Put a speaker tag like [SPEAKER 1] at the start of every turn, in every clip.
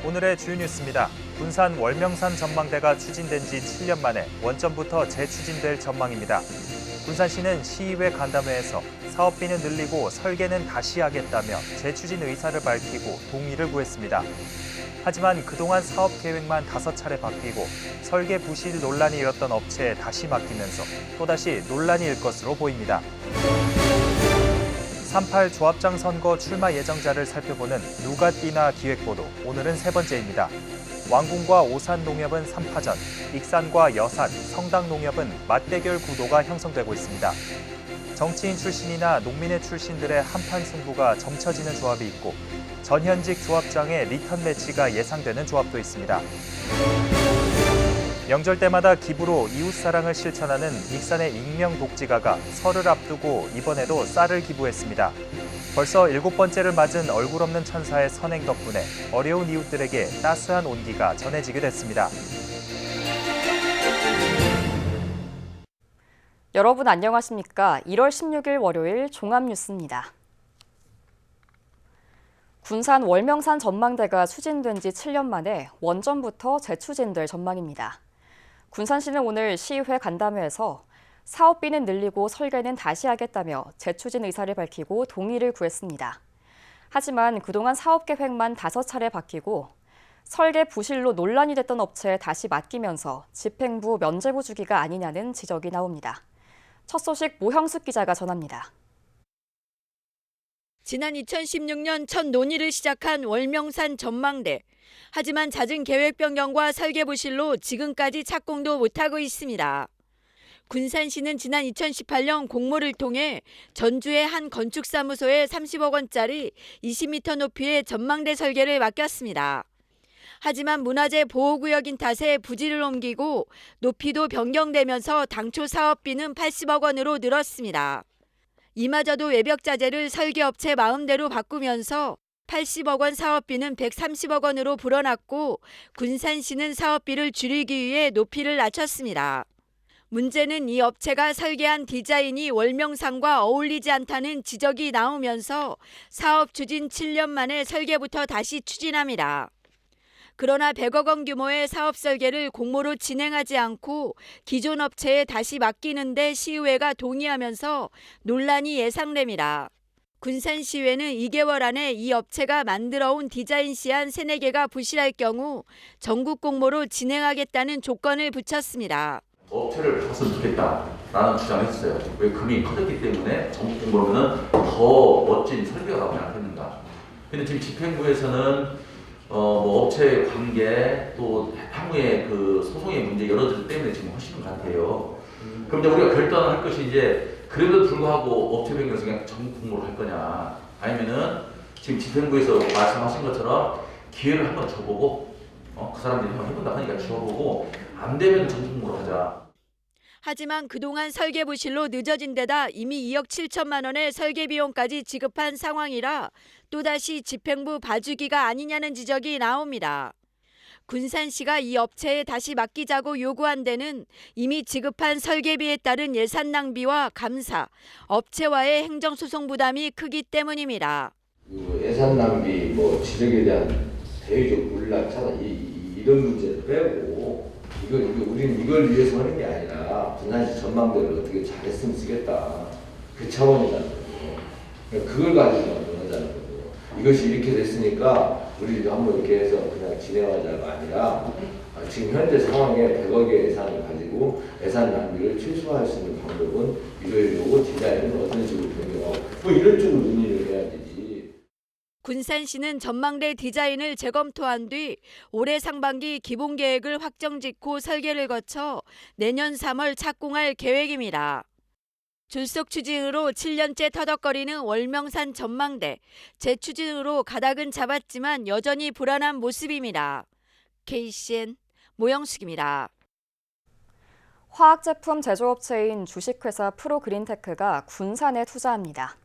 [SPEAKER 1] 오늘의 주요 뉴스입니다. 군산 월명산 전망대가 추진된 지 7년 만에 원점부터 재추진될 전망입니다. 군산시는 시의회 간담회에서 사업비는 늘리고 설계는 다시 하겠다며 재추진 의사를 밝히고 동의를 구했습니다. 하지만 그동안 사업 계획만 5차례 바뀌고 설계 부실 논란이 일었던 업체에 다시 맡기면서 또다시 논란이 일 것으로 보입니다. 3.8 조합장 선거 출마 예정자를 살펴보는 누가 뛰나 기획보도 오늘은 세 번째입니다. 왕궁과 오산농협은 3파전, 익산과 여산, 성당농협은 맞대결 구도가 형성되고 있습니다. 정치인 출신이나 농민의 출신들의 한판 승부가 점쳐지는 조합이 있고 전현직 조합장의 리턴 매치가 예상되는 조합도 있습니다. 명절 때마다 기부로 이웃사랑을 실천하는 익산의 익명 독지가가 설을 앞두고 이번에도 쌀을 기부했습니다. 벌써 7번째를 맞은 얼굴 없는 천사의 선행 덕분에 어려운 이웃들에게 따스한 온기가 전해지게 됐습니다.
[SPEAKER 2] 여러분 안녕하십니까? 1월 16일 월요일 종합뉴스입니다. 군산 월명산 전망대가 추진된 지 7년 만에 원점부터 재추진될 전망입니다. 군산시는 오늘 시의회 간담회에서 사업비는 늘리고 설계는 다시 하겠다며 재추진 의사를 밝히고 동의를 구했습니다. 하지만 그동안 사업 계획만 5차례 바뀌고 설계 부실로 논란이 됐던 업체에 다시 맡기면서 집행부 면제부 주기가 아니냐는 지적이 나옵니다. 첫 소식 모형숙 기자가 전합니다.
[SPEAKER 3] 지난 2016년 첫 논의를 시작한 월명산 전망대. 하지만 잦은 계획 변경과 설계 부실로 지금까지 착공도 못하고 있습니다. 군산시는 지난 2018년 공모를 통해 전주의 한 건축사무소에 30억 원짜리 20m 높이의 전망대 설계를 맡겼습니다. 하지만 문화재 보호구역인 탓에 부지를 옮기고 높이도 변경되면서 당초 사업비는 80억 원으로 늘었습니다. 이마저도 외벽 자재를 설계업체 마음대로 바꾸면서 80억 원 사업비는 130억 원으로 불어났고 군산시는 사업비를 줄이기 위해 높이를 낮췄습니다. 문제는 이 업체가 설계한 디자인이 월명산과 어울리지 않다는 지적이 나오면서 사업 추진 7년 만에 설계부터 다시 추진합니다. 그러나 100억 원 규모의 사업 설계를 공모로 진행하지 않고 기존 업체에 다시 맡기는데 시의회가 동의하면서 논란이 예상됩니다. 군산시의회는 2개월 안에 이 업체가 만들어온 디자인 시안 3-4개가 부실할 경우 전국 공모로 진행하겠다는 조건을 붙였습니다.
[SPEAKER 4] 업체를 바꿨으면 좋겠다라는 주장을 했어요. 왜 금이 커졌기 때문에 전국 공모로는 더 멋진 설계가 나오지 않겠는가. 근데 지금 집행부에서는 뭐 업체 관계 또 향후에 그 소송의 문제 여러 가지 때문에 지금 하시는 것 같아요. 그럼 이제 우리가 결단할 것이 이제 그래도 불구하고 업체 변경에서 그냥 전국 공모로 할 거냐, 아니면은 지금 집행부에서 말씀하신 것처럼 기회를 한번 줘보고 그 사람들이 한번 해본다 하니까 줘보고 안 되면 전국 공모로 하자.
[SPEAKER 3] 하지만 그동안 설계 부실로 늦어진 데다 이미 2억 7천만 원의 설계 비용까지 지급한 상황이라 또다시 집행부 봐주기가 아니냐는 지적이 나옵니다. 군산시가 이 업체에 다시 맡기자고 요구한 데는 이미 지급한 설계비에 따른 예산 낭비와 감사, 업체와의 행정소송 부담이 크기 때문입니다.
[SPEAKER 5] 예산 낭비, 지적에 대한 대외적 논란 차단 이런 문제를 빼고 우리는 이걸 위해서 하는 게 아니라 군산시 전망대를 어떻게 잘했으면 쓰겠다 그 차원이라는 거죠. 그걸 가지고 논하자는 거죠. 이것이 이렇게 됐으니까 우리도 한번 이렇게 해서 그냥 진행하자가 아니라 지금 현재 상황에 100억의 예산을 가지고 예산 낭비를 최소화할 수 있는 방법은 이거이고 디자인은 어떤 식으로 변경하고 이런 쪽으로 논의를 해야 되지.
[SPEAKER 3] 군산시는 전망대 디자인을 재검토한 뒤 올해 상반기 기본계획을 확정짓고 설계를 거쳐 내년 3월 착공할 계획입니다. 졸속 추진으로 7년째 터덕거리는 월명산 전망대. 재추진으로 가닥은 잡았지만 여전히 불안한 모습입니다. KCN 모형숙입니다.
[SPEAKER 2] 화학제품 제조업체인 주식회사 프로그린테크가 군산에 투자합니다.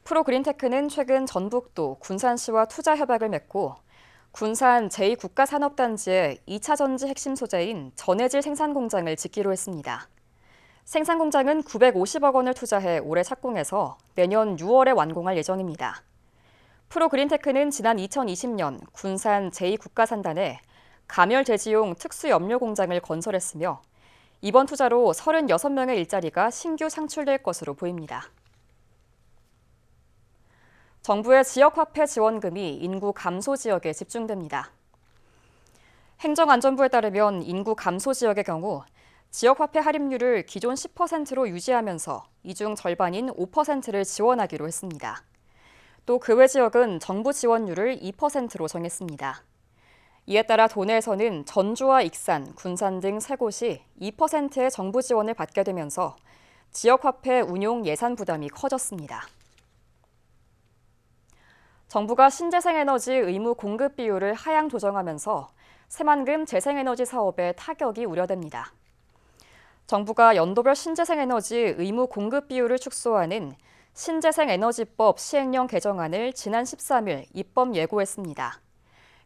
[SPEAKER 2] 프로그린테크는 최근 전북도 군산시와 투자 협약을 맺고 군산 제2국가산업단지의 2차 전지 핵심 소재인 전해질 생산공장을 짓기로 했습니다. 생산공장은 950억 원을 투자해 올해 착공해서 내년 6월에 완공할 예정입니다. 프로그린테크는 지난 2020년 군산 제2국가산단에 감열 제지용 특수염료 공장을 건설했으며 이번 투자로 36명의 일자리가 신규 창출될 것으로 보입니다. 정부의 지역화폐 지원금이 인구 감소 지역에 집중됩니다. 행정안전부에 따르면 인구 감소 지역의 경우 지역화폐 할인율을 기존 10%로 유지하면서 이 중 절반인 5%를 지원하기로 했습니다. 또 그 외 지역은 정부 지원율을 2%로 정했습니다. 이에 따라 도내에서는 전주와 익산, 군산 등 3곳이 2%의 정부 지원을 받게 되면서 지역화폐 운용 예산 부담이 커졌습니다. 정부가 신재생에너지 의무 공급 비율을 하향 조정하면서 새만금 재생에너지 사업에 타격이 우려됩니다. 정부가 연도별 신재생에너지 의무 공급 비율을 축소하는 신재생에너지법 시행령 개정안을 지난 13일 입법 예고했습니다.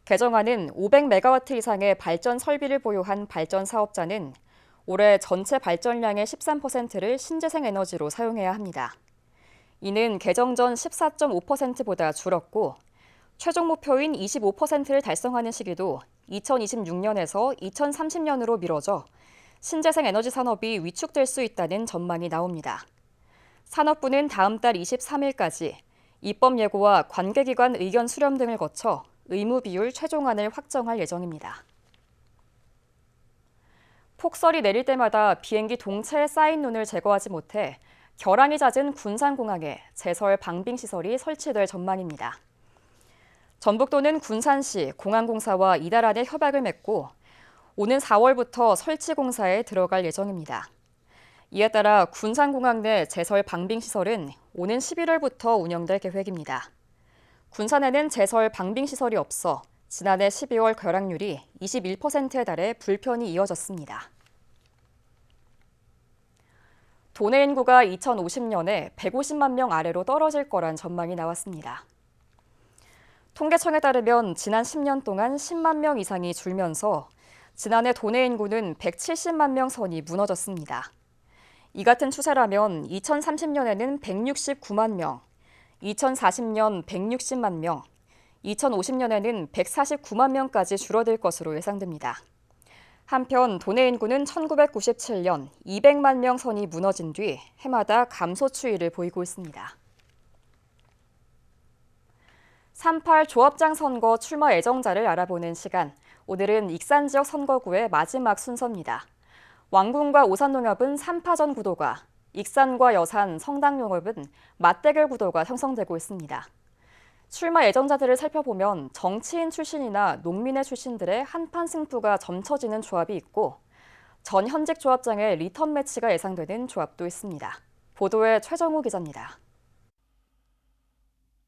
[SPEAKER 2] 개정안은 500메가와트 이상의 발전 설비를 보유한 발전 사업자는 올해 전체 발전량의 13%를 신재생에너지로 사용해야 합니다. 이는 개정 전 14.5%보다 줄었고 최종 목표인 25%를 달성하는 시기도 2026년에서 2030년으로 미뤄져 신재생 에너지 산업이 위축될 수 있다는 전망이 나옵니다. 산업부는 다음 달 23일까지 입법 예고와 관계기관 의견 수렴 등을 거쳐 의무 비율 최종안을 확정할 예정입니다. 폭설이 내릴 때마다 비행기 동체에 쌓인 눈을 제거하지 못해 결항이 잦은 군산공항에 제설 방빙시설이 설치될 전망입니다. 전북도는 군산시 공항공사와 이달 안에 협약을 맺고 오는 4월부터 설치 공사에 들어갈 예정입니다. 이에 따라 군산공항 내 제설 방빙시설은 오는 11월부터 운영될 계획입니다. 군산에는 제설 방빙시설이 없어 지난해 12월 결항률이 21%에 달해 불편이 이어졌습니다. 도내 인구가 2050년에 150만 명 아래로 떨어질 거란 전망이 나왔습니다. 통계청에 따르면 지난 10년 동안 10만 명 이상이 줄면서 지난해 도내 인구는 170만 명 선이 무너졌습니다. 이 같은 추세라면 2030년에는 169만 명, 2040년 160만 명, 2050년에는 149만 명까지 줄어들 것으로 예상됩니다. 한편 도내 인구는 1997년 200만 명 선이 무너진 뒤 해마다 감소 추이를 보이고 있습니다. 3.8 조합장 선거 출마 예정자를 알아보는 시간, 오늘은 익산 지역 선거구의 마지막 순서입니다. 왕궁과 오산농협은 3파전 구도가, 익산과 여산, 성당농협은 맞대결 구도가 형성되고 있습니다. 출마 예정자들을 살펴보면 정치인 출신이나 농민의 출신들의 한판 승부가 점쳐지는 조합이 있고 전 현직 조합장의 리턴 매치가 예상되는 조합도 있습니다. 보도에 최정우 기자입니다.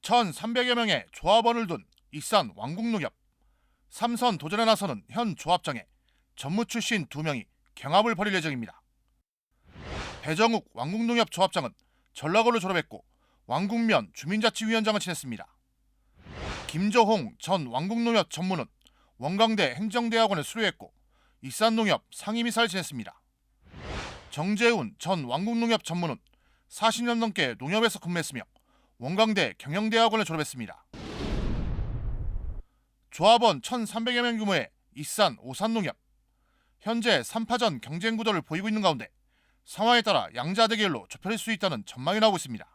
[SPEAKER 6] 1,300여 명의 조합원을 둔 익산 왕궁농협. 3선 도전에 나서는 현 조합장에 전무 출신 2명이 경합을 벌일 예정입니다. 배정욱 왕궁농협 조합장은 전라고를 졸업했고 왕궁면 주민자치위원장을 지냈습니다. 김조홍 전 왕궁농협 전무는 원광대 행정대학원을 수료했고 익산농협 상임이사를 지냈습니다. 정재훈 전 왕궁농협 전무는 40년 넘게 농협에서 근무했으며 원광대 경영대학원을 졸업했습니다. 조합원 1,300여 명 규모의 익산 오산농협. 현재 3파전 경쟁 구도를 보이고 있는 가운데 상황에 따라 양자 대결로 좁혀질 수 있다는 전망이 나오고 있습니다.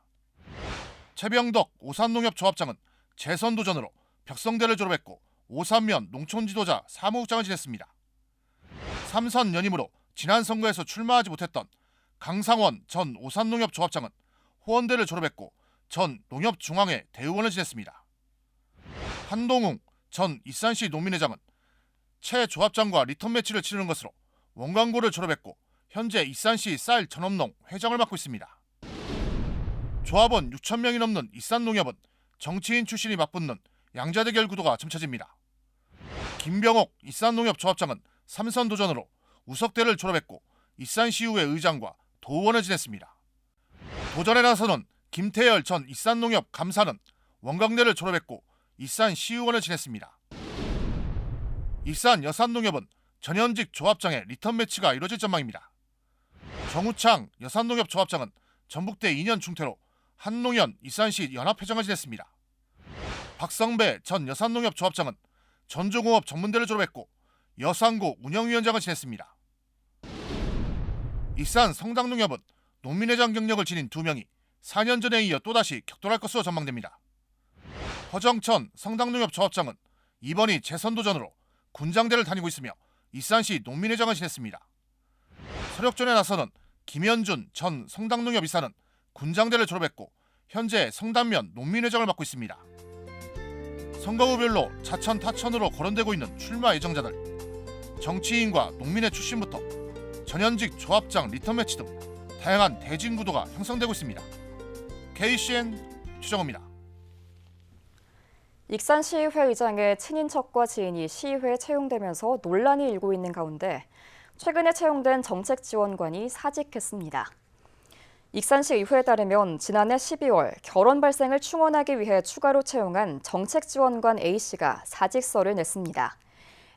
[SPEAKER 6] 최병덕 오산농협 조합장은 재선 도전으로 벽성대를 졸업했고 오산면 농촌지도자 사무국장을 지냈습니다. 3선 연임으로 지난 선거에서 출마하지 못했던 강상원 전 오산농협 조합장은 호원대를 졸업했고 전 농협중앙회 대의원을 지냈습니다. 한동웅 전 익산시 농민회장은 최 조합장과 리턴 매치를 치르는 것으로 원광고를 졸업했고 현재 익산시 쌀 전업농 회장을 맡고 있습니다. 조합원 6,000명이 넘는 익산농협은 정치인 출신이 맞붙는 양자대결 구도가 점쳐집니다. 김병옥 익산농협 조합장은 3선 도전으로 우석대를 졸업했고 익산시의회 의장과 도의원을 지냈습니다. 도전에 나서는 김태열 전 익산농협 감사는 원광대를 졸업했고 익산시의원을 지냈습니다. 익산 여산농협은 전현직 조합장의 리턴 매치가 이뤄질 전망입니다. 정우창 여산농협 조합장은 전북대 2년 중퇴로 한농현 익산시 연합회장을 지냈습니다. 박성배 전 여산농협 조합장은 전조공업 전문대를 졸업했고 여산고 운영위원장을 지냈습니다. 익산 성당농협은 농민회장 경력을 지닌 2명이 4년 전에 이어 또다시 격돌할 것으로 전망됩니다. 허정천 성당농협 조합장은 이번이 재선도전으로 군장대를 다니고 있으며 익산시 농민회장을 지냈습니다. 서력전에 나서는 김현준 전 성당농협 이사는 군장대를 졸업했고 현재 성단면 농민회장을 맡고 있습니다. 선거구별로 차천 타천으로 거론되고 있는 출마 예정자들, 정치인과 농민의 출신부터 전현직 조합장 리턴 매치 등 다양한 대진 구도가 형성되고 있습니다. KCN 최정호입니다.
[SPEAKER 2] 익산시의회 의장의 친인척과 지인이 시의회에 채용되면서 논란이 일고 있는 가운데 최근에 채용된 정책지원관이 사직했습니다. 익산시 의회에 따르면 지난해 12월 결혼 발생을 충원하기 위해 추가로 채용한 정책지원관 A씨가 사직서를 냈습니다.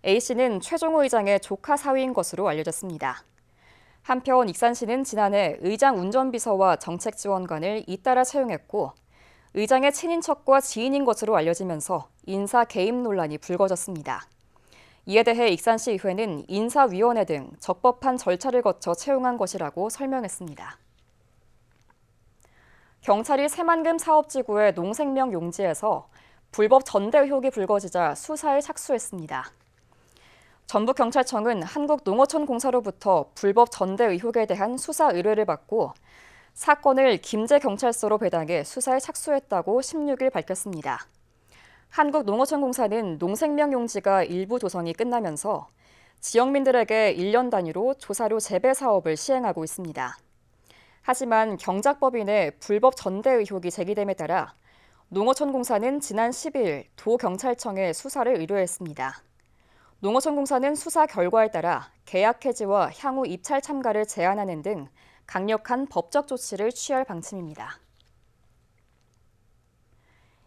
[SPEAKER 2] A씨는 최종호 의장의 조카 사위인 것으로 알려졌습니다. 한편 익산시는 지난해 의장 운전비서와 정책지원관을 잇따라 채용했고 의장의 친인척과 지인인 것으로 알려지면서 인사 개입 논란이 불거졌습니다. 이에 대해 익산시의회는 인사위원회 등 적법한 절차를 거쳐 채용한 것이라고 설명했습니다. 경찰이 새만금 사업지구의 농생명 용지에서 불법 전대 의혹이 불거지자 수사에 착수했습니다. 전북경찰청은 한국농어촌공사로부터 불법 전대 의혹에 대한 수사 의뢰를 받고 사건을 김제경찰서로 배당해 수사에 착수했다고 16일 밝혔습니다. 한국농어촌공사는 농생명 용지가 일부 조성이 끝나면서 지역민들에게 1년 단위로 조사료 재배 사업을 시행하고 있습니다. 하지만 경작법인의 불법 전대 의혹이 제기됨에 따라 농어촌공사는 지난 12일 도경찰청에 수사를 의뢰했습니다. 농어촌공사는 수사 결과에 따라 계약 해지와 향후 입찰 참가를 제한하는 등 강력한 법적 조치를 취할 방침입니다.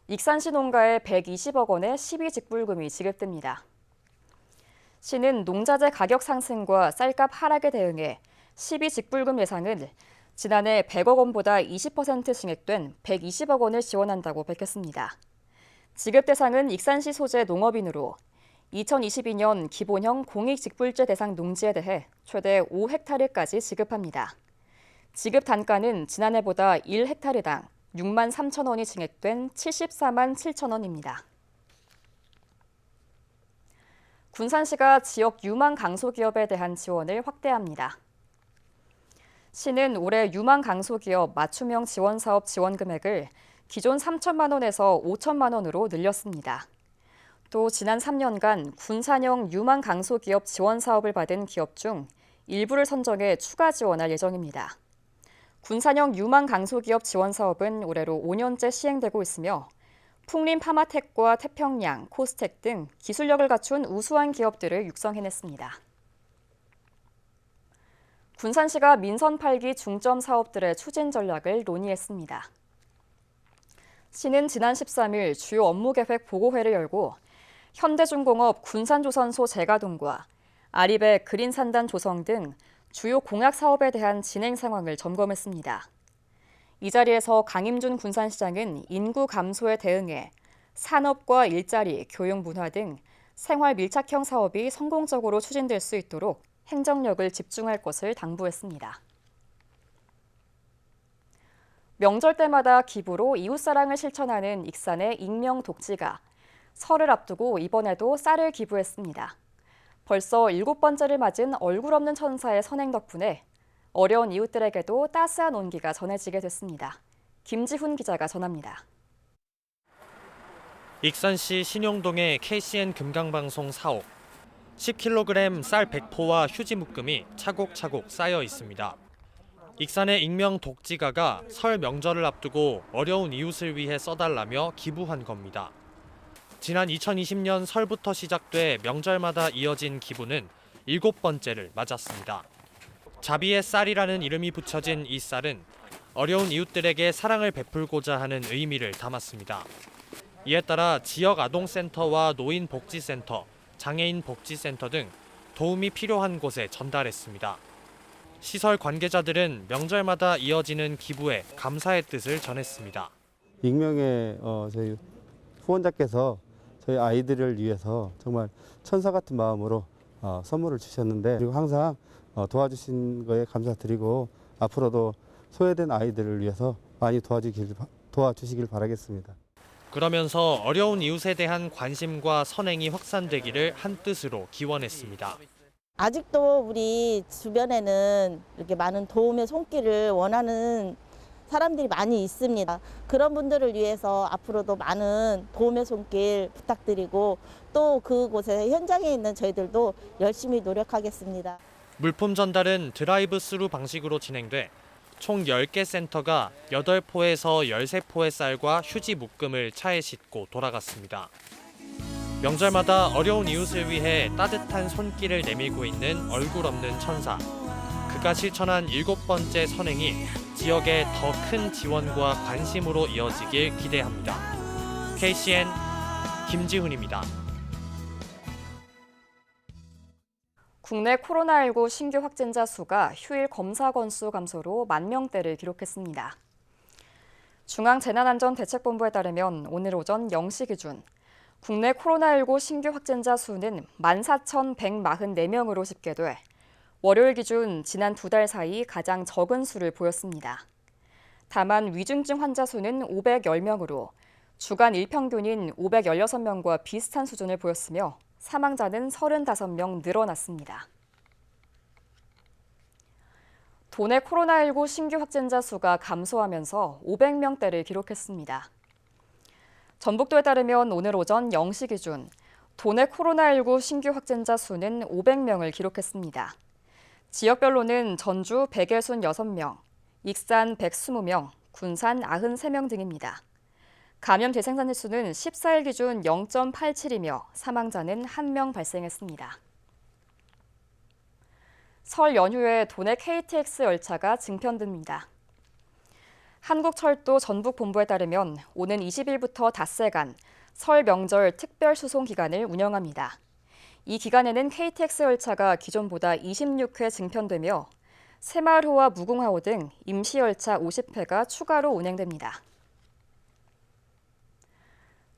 [SPEAKER 2] 익산시 농가에 120억 원의 시비직불금이 지급됩니다. 시는 농자재 가격 상승과 쌀값 하락에 대응해 시비직불금 예상을 지난해 100억 원보다 20% 증액된 120억 원을 지원한다고 밝혔습니다. 지급 대상은 익산시 소재 농업인으로 2022년 기본형 공익직불제 대상 농지에 대해 최대 5헥타르까지 지급합니다. 지급 단가는 지난해보다 1헥타르당 6만 3천 원이 증액된 74만 7천 원입니다. 군산시가 지역 유망 강소기업에 대한 지원을 확대합니다. 시는 올해 유망 강소기업 맞춤형 지원사업 지원 금액을 기존 3천만 원에서 5천만 원으로 늘렸습니다. 또 지난 3년간 군산형 유망 강소기업 지원 사업을 받은 기업 중 일부를 선정해 추가 지원할 예정입니다. 군산형 유망 강소기업 지원 사업은 올해로 5년째 시행되고 있으며 풍림 파마텍과 태평양, 코스텍 등 기술력을 갖춘 우수한 기업들을 육성해냈습니다. 군산시가 민선 8기 중점 사업들의 추진 전략을 논의했습니다. 시는 지난 13일 주요 업무계획 보고회를 열고 현대중공업 군산조선소 재가동과 아리배 그린산단 조성 등 주요 공약 사업에 대한 진행 상황을 점검했습니다. 이 자리에서 강임준 군산시장은 인구 감소에 대응해 산업과 일자리, 교육 문화 등 생활 밀착형 사업이 성공적으로 추진될 수 있도록 행정력을 집중할 것을 당부했습니다. 명절 때마다 기부로 이웃사랑을 실천하는 익산의 익명 독지가 설을 앞두고 이번에도 쌀을 기부했습니다. 벌써 7번째를 맞은 얼굴 없는 천사의 선행 덕분에 어려운 이웃들에게도 따스한 온기가 전해지게 됐습니다. 김지훈 기자가 전합니다.
[SPEAKER 7] 익산시 신용동의 KCN 금강방송 사옥. 10kg 쌀 100포와 휴지 묶음이 차곡차곡 쌓여 있습니다. 익산의 익명 독지가가 설 명절을 앞두고 어려운 이웃을 위해 써달라며 기부한 겁니다. 지난 2020년 설부터 시작돼 명절마다 이어진 기부는 7번째를 맞았습니다. 자비의 쌀이라는 이름이 붙여진 이 쌀은 어려운 이웃들에게 사랑을 베풀고자 하는 의미를 담았습니다. 이에 따라 지역 아동센터와 노인복지센터, 장애인복지센터 등 도움이 필요한 곳에 전달했습니다. 시설 관계자들은 명절마다 이어지는 기부에 감사의 뜻을 전했습니다.
[SPEAKER 8] 익명의 저희 후원자께서 저희 아이들을 위해서 정말 천사 같은 마음으로 선물을 주셨는데, 그리고 항상 도와주신 거에 감사드리고 앞으로도 소외된 아이들을 위해서 많이 도와주시길 바라겠습니다.
[SPEAKER 7] 그러면서 어려운 이웃에 대한 관심과 선행이 확산되기를 한뜻으로 기원했습니다.
[SPEAKER 9] 아직도 우리 주변에는 이렇게 많은 도움의 손길을 원하는 사람들이 많이 있습니다. 그런 분들을 위해서 앞으로도 많은 도움의 손길 부탁드리고, 또 그곳에 현장에 있는 저희들도 열심히 노력하겠습니다.
[SPEAKER 7] 물품 전달은 드라이브 스루 방식으로 진행돼 총 10개 센터가 8포에서 13포의 쌀과 휴지 묶음을 차에 싣고 돌아갔습니다. 명절마다 어려운 이웃을 위해 따뜻한 손길을 내밀고 있는 얼굴 없는 천사. 그가 실천한 7번째 선행이 지역에 더 큰 지원과 관심으로 이어지길 기대합니다. KCN 김지훈입니다.
[SPEAKER 2] 국내 코로나19 신규 확진자 수가 휴일 검사 건수 감소로 10,000대를 기록했습니다. 중앙재난안전대책본부에 따르면 오늘 오전 0시 기준 국내 코로나19 신규 확진자 수는 14,144명으로 집계돼 월요일 기준 지난 2달 사이 가장 적은 수를 보였습니다. 다만 위중증 환자 수는 510명으로 주간 일평균인 516명과 비슷한 수준을 보였으며 사망자는 35명 늘어났습니다. 도내 코로나19 신규 확진자 수가 감소하면서 500명대를 기록했습니다. 전북도에 따르면 오늘 오전 0시 기준 도내 코로나19 신규 확진자 수는 500명을 기록했습니다. 지역별로는 전주 166명, 익산 120명, 군산 93명 등입니다. 감염 재생산 횟수는 14일 기준 0.87이며 사망자는 1명 발생했습니다. 설 연휴에 도내 KTX 열차가 증편됩니다. 한국철도 전북본부에 따르면 오는 20일부터 닷새간 설 명절 특별 수송 기간을 운영합니다. 이 기간에는 KTX 열차가 기존보다 26회 증편되며 새마을호와 무궁화호 등 임시열차 50회가 추가로 운행됩니다.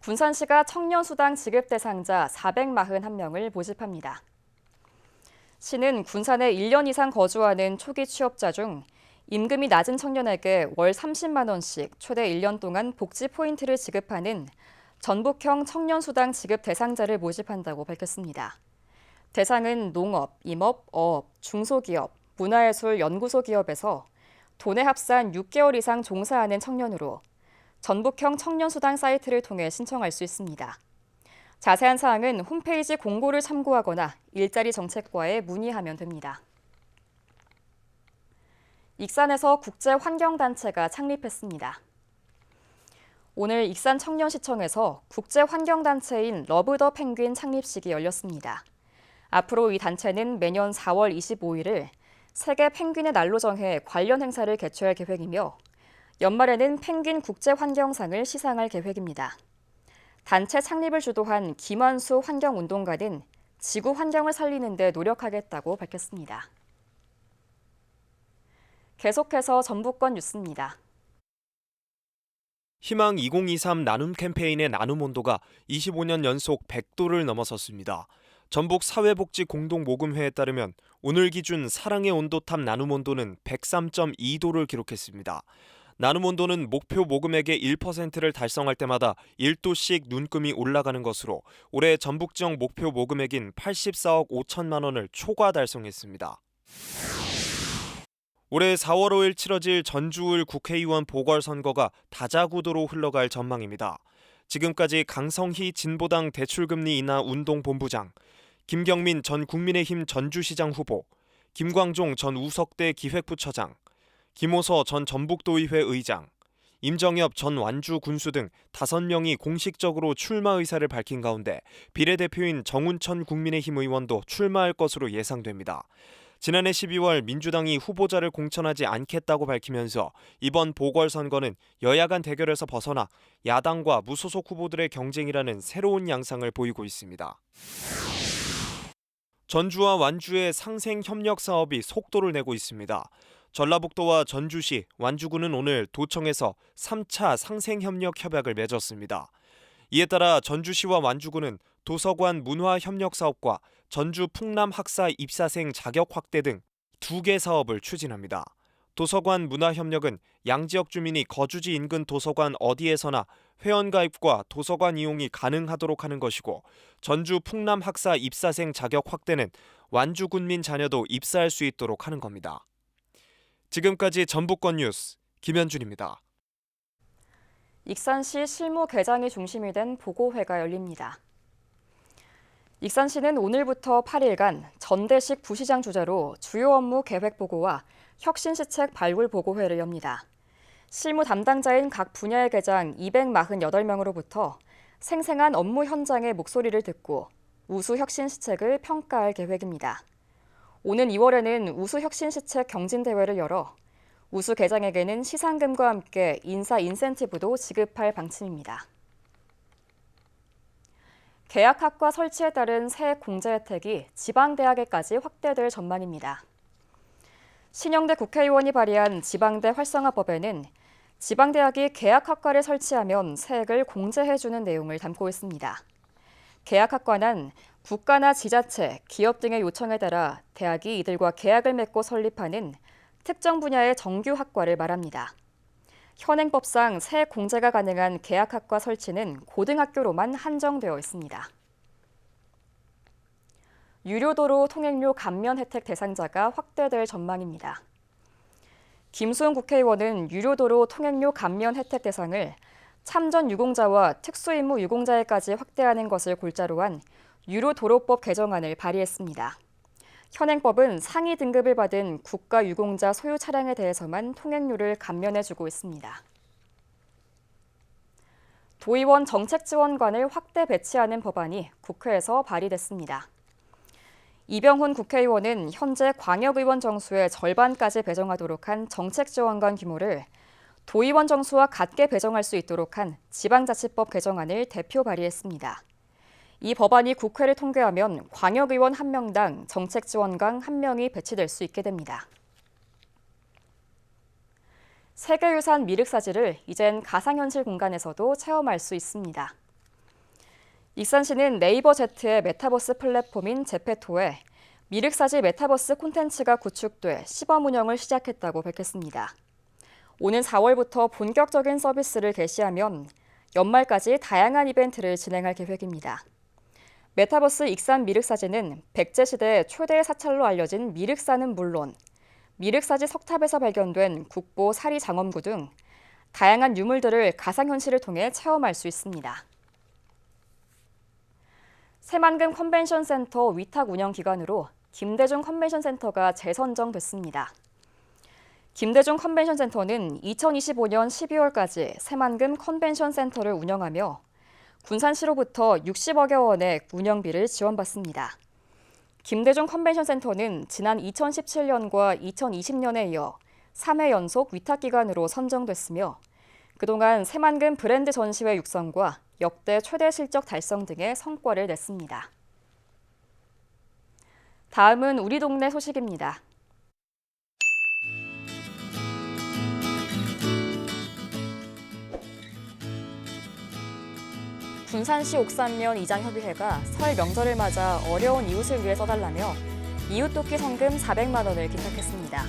[SPEAKER 2] 군산시가 청년수당 지급 대상자 441명을 모집합니다. 시는 군산에 1년 이상 거주하는 초기 취업자 중 임금이 낮은 청년에게 월 30만 원씩 최대 1년 동안 복지 포인트를 지급하는 전북형 청년수당 지급 대상자를 모집한다고 밝혔습니다. 대상은 농업, 임업, 어업, 중소기업, 문화예술 연구소 기업에서 도내 합산 6개월 이상 종사하는 청년으로 전북형 청년수당 사이트를 통해 신청할 수 있습니다. 자세한 사항은 홈페이지 공고를 참고하거나 일자리 정책과에 문의하면 됩니다. 익산에서 국제환경단체가 창립했습니다. 오늘 익산 청년시청에서 국제환경단체인 러브 더 펭귄 창립식이 열렸습니다. 앞으로 이 단체는 매년 4월 25일을 세계 펭귄의 날로 정해 관련 행사를 개최할 계획이며 연말에는 펭귄 국제환경상을 시상할 계획입니다. 단체 창립을 주도한 김환수 환경운동가는 지구 환경을 살리는 데 노력하겠다고 밝혔습니다. 계속해서 전북권 뉴스입니다.
[SPEAKER 10] 희망 2023 나눔 캠페인의 나눔 온도가 25년 연속 100도를 넘어섰습니다. 전북 사회복지 공동모금회에 따르면 오늘 기준 사랑의 온도탑 나눔 온도는 103.2도를 기록했습니다. 나눔 온도는 목표 모금액의 1%를 달성할 때마다 1도씩 눈금이 올라가는 것으로 올해 전북 지역 목표 모금액인 84억 5천만 원을 초과 달성했습니다. 올해 4월 5일 치러질 전주을 국회의원 보궐선거가 다자구도로 흘러갈 전망입니다. 지금까지 강성희 진보당 대출금리 인하 운동본부장, 김경민 전 국민의힘 전주시장 후보, 김광종 전 우석대 기획부처장, 김호서 전 전북도의회 의장, 임정엽 전 완주 군수 등 5명이 공식적으로 출마 의사를 밝힌 가운데 비례대표인 정운천 국민의힘 의원도 출마할 것으로 예상됩니다. 지난해 12월 민주당이 후보자를 공천하지 않겠다고 밝히면서 이번 보궐선거는 여야 간 대결에서 벗어나 야당과 무소속 후보들의 경쟁이라는 새로운 양상을 보이고 있습니다. 전주와 완주의 상생 협력 사업이 속도를 내고 있습니다. 전라북도와 전주시, 완주군은 오늘 도청에서 3차 상생 협력 협약을 맺었습니다. 이에 따라 전주시와 완주군은 도서관 문화 협력 사업과 전주 풍남 학사 입사생 자격 확대 등 2개 사업을 추진합니다. 도서관 문화 협력은 양지역 주민이 거주지 인근 도서관 어디에서나 회원가입과 도서관 이용이 가능하도록 하는 것이고, 전주 풍남 학사 입사생 자격 확대는 완주 군민 자녀도 입사할 수 있도록 하는 겁니다. 지금까지 전북권 뉴스 김현준입니다.
[SPEAKER 2] 익산시 실무 개장이 중심이 된 보고회가 열립니다. 익산시는 오늘부터 8일간 전대식 부시장 주재로 주요 업무 계획 보고와 혁신시책 발굴 보고회를 엽니다. 실무 담당자인 각 분야의 계장 248명으로부터 생생한 업무 현장의 목소리를 듣고 우수 혁신시책을 평가할 계획입니다. 오는 2월에는 우수 혁신시책 경진대회를 열어 우수 계장에게는 시상금과 함께 인사 인센티브도 지급할 방침입니다. 계약학과 설치에 따른 세액 공제 혜택이 지방대학에까지 확대될 전망입니다. 신영대 국회의원이 발의한 지방대 활성화법에는 지방대학이 계약학과를 설치하면 세액을 공제해주는 내용을 담고 있습니다. 계약학과는 국가나 지자체, 기업 등의 요청에 따라 대학이 이들과 계약을 맺고 설립하는 특정 분야의 정규 학과를 말합니다. 현행법상 세액 공제가 가능한 계약학과 설치는 고등학교로만 한정되어 있습니다. 유료도로 통행료 감면 혜택 대상자가 확대될 전망입니다. 김수훈 국회의원은 유료도로 통행료 감면 혜택 대상을 참전 유공자와 특수임무 유공자에까지 확대하는 것을 골자로 한 유료도로법 개정안을 발의했습니다. 현행법은 상위 등급을 받은 국가 유공자 소유 차량에 대해서만 통행료를 감면해주고 있습니다. 도의원 정책지원관을 확대 배치하는 법안이 국회에서 발의됐습니다. 이병훈 국회의원은 현재 광역의원 정수의 절반까지 배정하도록 한 정책지원관 규모를 도의원 정수와 같게 배정할 수 있도록 한 지방자치법 개정안을 대표 발의했습니다. 이 법안이 국회를 통과하면 광역의원 1명당 정책지원관 1명이 배치될 수 있게 됩니다. 세계유산 미륵사지를 이젠 가상현실 공간에서도 체험할 수 있습니다. 익산시는 네이버 Z의 메타버스 플랫폼인 제페토에 미륵사지 메타버스 콘텐츠가 구축돼 시범 운영을 시작했다고 밝혔습니다. 오는 4월부터 본격적인 서비스를 개시하면 연말까지 다양한 이벤트를 진행할 계획입니다. 메타버스 익산 미륵사지는 백제시대 최대의 사찰로 알려진 미륵사는 물론 미륵사지 석탑에서 발견된 국보 사리장엄구 등 다양한 유물들을 가상현실을 통해 체험할 수 있습니다. 새만금 컨벤션센터 위탁 운영 기관으로 김대중 컨벤션센터가 재선정됐습니다. 김대중 컨벤션센터는 2025년 12월까지 새만금 컨벤션센터를 운영하며 군산시로부터 60억여 원의 운영비를 지원받습니다. 김대중 컨벤션센터는 지난 2017년과 2020년에 이어 3회 연속 위탁기관으로 선정됐으며 그동안 새만금 브랜드 전시회 육성과 역대 최대 실적 달성 등의 성과를 냈습니다. 다음은 우리 동네 소식입니다. 군산시 옥산면 이장협의회가 설 명절을 맞아 어려운 이웃을 위해 써달라며 이웃돕기 성금 400만 원을 기탁했습니다.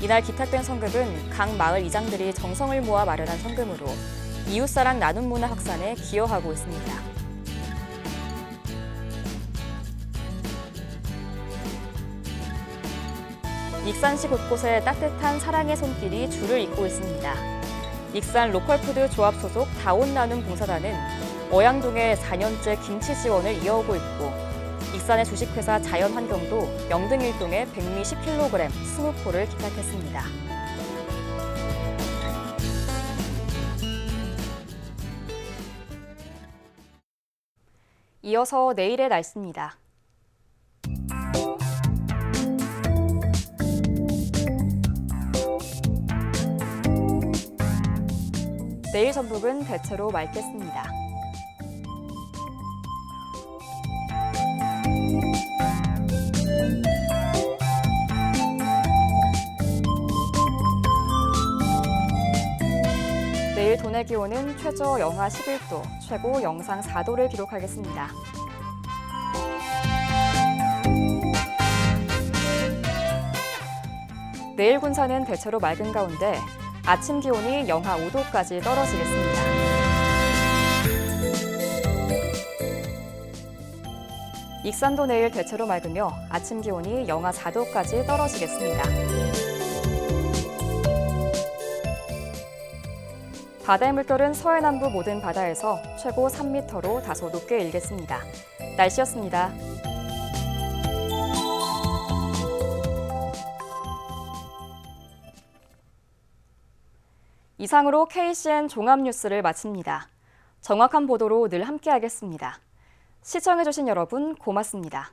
[SPEAKER 2] 이날 기탁된 성금은 각 마을 이장들이 정성을 모아 마련한 성금으로 이웃사랑 나눔 문화 확산에 기여하고 있습니다. 익산시 곳곳에 따뜻한 사랑의 손길이 줄을 잇고 있습니다. 익산 로컬푸드 조합 소속 다온나눔 봉사단은 어양동에 4년째 김치 지원을 이어오고 있고 익산의 주식회사 자연환경도 영등일동에 백미 10kg 20포를 기탁했습니다. 이어서 내일의 날씨입니다. 내일 전북은 대체로 맑겠습니다. 내일 도내 낮의 기온은 최저 영하 11도, 최고 영상 4도를 기록하겠습니다. 내일 군산은 대체로 맑은 가운데 아침 기온이 영하 5도까지 떨어지겠습니다. 익산도 내일 대체로 맑으며 아침 기온이 영하 4도까지 떨어지겠습니다. 바다의 물결은 서해남부 모든 바다에서 최고 3m로 다소 높게 일겠습니다. 날씨였습니다. 이상으로 KCN 종합뉴스를 마칩니다. 정확한 보도로 늘 함께하겠습니다. 시청해주신 여러분 고맙습니다.